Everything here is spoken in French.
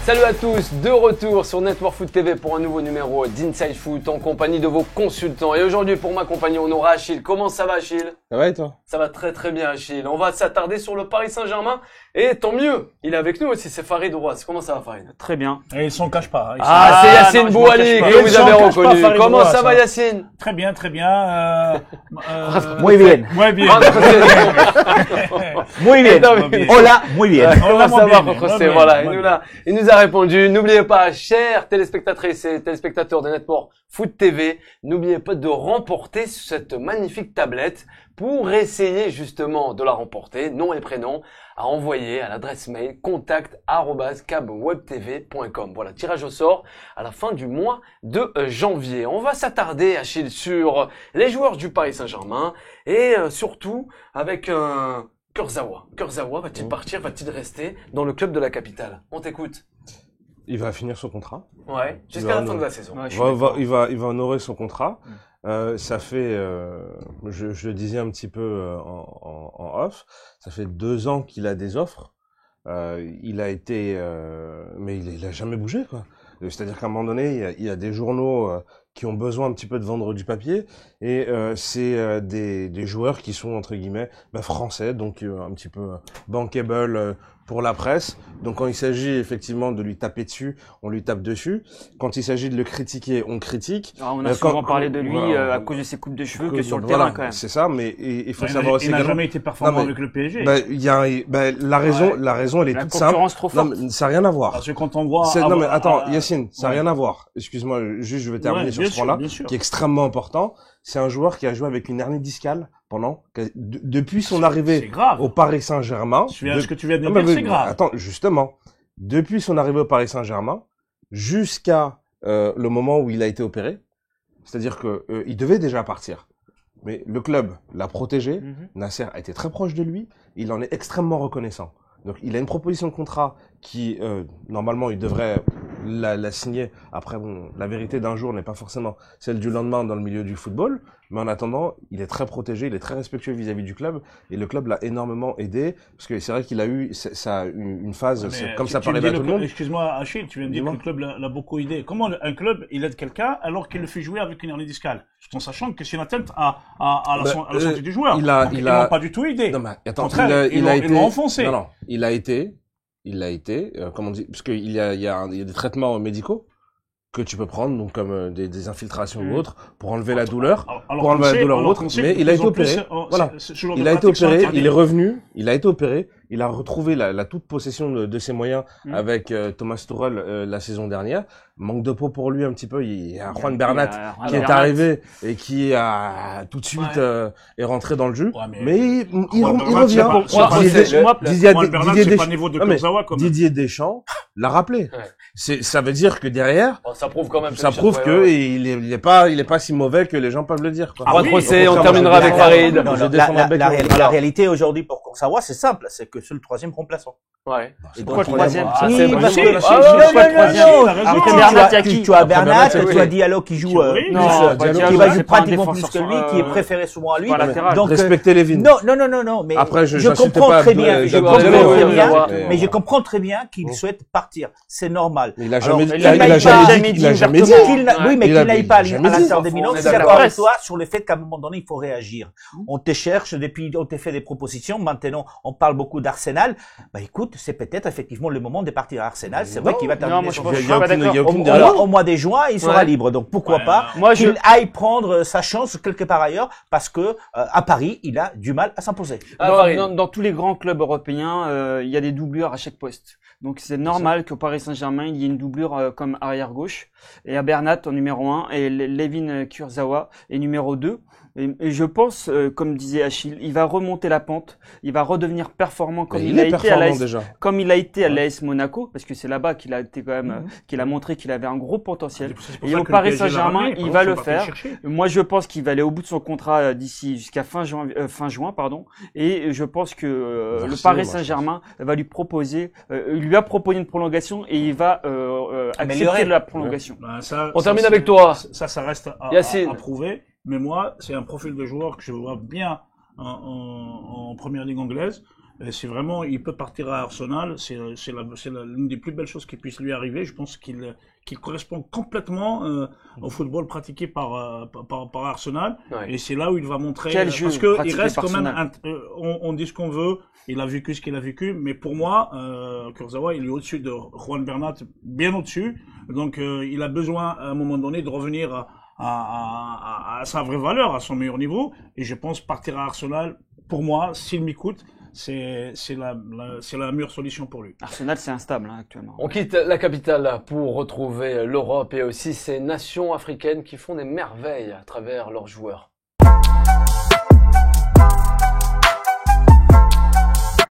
Salut à tous, de retour sur Network Foot TV pour un nouveau numéro d'Inside Foot en compagnie de vos consultants. Et aujourd'hui pour m'accompagner on aura Achille. Comment ça va Achille? Ça va et toi? Ça va très très bien Achille. On va s'attarder sur le Paris Saint-Germain et tant mieux, il est avec nous aussi, c'est Farid Roas. Comment ça va Farid? Très bien. Et il s'en cache pas. C'est Yacine Bouali que vous avez reconnu. Comment ça va Yacine? Très bien, très bien. Muy bien. Muy bien. Muy bien. Hola, muy bien. Comment ça va José? Voilà, il nous a répondu. N'oubliez pas, chers téléspectatrices et téléspectateurs de Network Foot TV, n'oubliez pas de remporter cette magnifique tablette. Pour essayer justement de la remporter, nom et prénom, à envoyer à l'adresse mail contact@cabwebtv.com. Voilà, tirage au sort à la fin du mois de janvier. On va s'attarder, Achille, sur les joueurs du Paris Saint-Germain et surtout avec Kurzawa. Kurzawa va-t-il partir, va-t-il rester dans le club de la capitale? On t'écoute. Il va finir son contrat. Ouais, jusqu'à la fin de la saison. Ouais, il va honorer son contrat. Ça fait, je le disais un petit peu en off, ça fait 2 ans qu'il a des offres. Il a été, mais il a jamais bougé quoi. C'est-à-dire qu'à un moment donné, il y a des journaux qui ont besoin un petit peu de vendre du papier et c'est des joueurs qui sont entre guillemets français, donc un petit peu bankable pour la presse. Donc quand il s'agit effectivement de lui taper dessus, on lui tape dessus. Quand il s'agit de le critiquer, on critique. Alors, on a souvent parlé de lui à cause de ses coupes de cheveux que sur le terrain quand même. C'est ça, mais il faut savoir aussi. Il n'a jamais été performant avec le PSG. La raison, elle est toute simple. Trop forte. Non, ça n'a rien à voir. Parce que quand on voit. Non mais attends, Yacine, ça n'a rien à voir. Excuse-moi, juste je vais terminer sur ce point-là, qui est extrêmement important. C'est un joueur qui a joué avec une hernie discale depuis son arrivée au Paris Saint-Germain. Ce que tu viens de dire, c'est grave. Attends, justement, depuis son arrivée au Paris Saint-Germain jusqu'à le moment où il a été opéré, c'est-à-dire que il devait déjà partir. Mais le club l'a protégé. Nasser a été très proche de lui. Il en est extrêmement reconnaissant. Donc, il a une proposition de contrat qui, normalement, il devrait la signer. Après, bon, la vérité d'un jour n'est pas forcément celle du lendemain dans le milieu du football. Mais en attendant, il est très protégé, il est très respectueux vis-à-vis du club. Et le club l'a énormément aidé. Parce que c'est vrai qu'il a eu une phase, comme ça paraît à tout le monde. Excuse-moi, Achille, tu viens de dire que le club l'a beaucoup aidé. Comment un club, il aide quelqu'un alors qu'il le fait jouer avec une hernie discale? Tout en sachant que c'est une atteinte à la santé du joueur. Ils l'ont pas du tout aidé. Non, mais attends, ils l'ont enfoncé. Non, il a été, comment on dit, parce qu'il y a des traitements médicaux que tu peux prendre, donc comme des infiltrations ou autres, pour enlever la douleur, ou autre, mais il a été opéré. Voilà. Il a été opéré, il est revenu, il a été opéré, il a retrouvé la toute possession de ses moyens avec Thomas Tuchel la saison dernière. Manque de peau pour lui un petit peu. Il y a Juan Bernat qui est arrivé et qui a tout de suite est rentré dans le jeu. Mais il revient. Didier Deschamps l'a rappelé. Ça veut dire que derrière, ça prouve quand même. Ça prouve que il est pas si mauvais que les gens peuvent le dire. On terminera avec Farid. La réalité aujourd'hui pour Kurzawa, c'est simple, c'est que c'est le 3e remplaçant. Ouais. Et pourquoi le 3e? Tu as Bernat, tu as Diallo qui joue, qui va jouer pratiquement plus que lui, qui est préféré souvent à lui. Donc, respectez les vignes. Non, mais après, je comprends très bien, mais je comprends très bien qu'il souhaite partir. C'est normal. Il a jamais dit. Oui, mais qu'il n'aille pas à l'Inter de Milan. Je suis d'accord avec toi sur le fait qu'à un moment donné, il faut réagir. On te cherche, depuis, on t'a fait des propositions. Maintenant, on parle beaucoup d'Arsenal. Bah, écoute, c'est peut-être effectivement le moment de partir à Arsenal. C'est vrai qu'il va terminer son contrat. Au mois de juin, il sera libre. Donc, pourquoi pas qu'il aille prendre sa chance quelque part ailleurs, parce que à Paris, il a du mal à s'imposer. Dans tous les grands clubs européens, il y a des doublures à chaque poste. Donc c'est normal qu'au Paris Saint-Germain, il y ait une doublure comme arrière gauche. Et à Bernat en numéro 1 et Layvin Kurzawa est numéro 2. Et je pense, comme disait Achille, il va remonter la pente, il va redevenir performant comme il a été à l'AS Monaco, parce que c'est là-bas qu'il a été quand même, qu'il a montré qu'il avait un gros potentiel. Et au Paris Saint-Germain, il va le faire. Moi, je pense qu'il va aller au bout de son contrat d'ici jusqu'à fin juin, et je pense que le Paris Saint-Germain va lui proposer, lui a proposé une prolongation et il va accepter la prolongation. On termine avec toi. Ça reste à prouver. Mais moi, c'est un profil de joueur que je vois bien en première ligue anglaise. c'est vraiment, il peut partir à Arsenal. C'est l'une des plus belles choses qui puisse lui arriver. Je pense qu'il correspond complètement au football pratiqué par Arsenal. Ouais. Et c'est là où il va montrer. Quel jeu parce que il pratiqué reste par quand même. Arsenal. On dit ce qu'on veut. Il a vécu ce qu'il a vécu. Mais pour moi, Kurzawa, il est au-dessus de Juan Bernat, bien au-dessus. Donc, il a besoin à un moment donné de revenir à sa vraie valeur, à son meilleur niveau. Et je pense partir à Arsenal, pour moi, s'il m'écoute, c'est la meilleure solution pour lui. Arsenal, c'est instable actuellement. On quitte la capitale pour retrouver l'Europe et aussi ces nations africaines qui font des merveilles à travers leurs joueurs.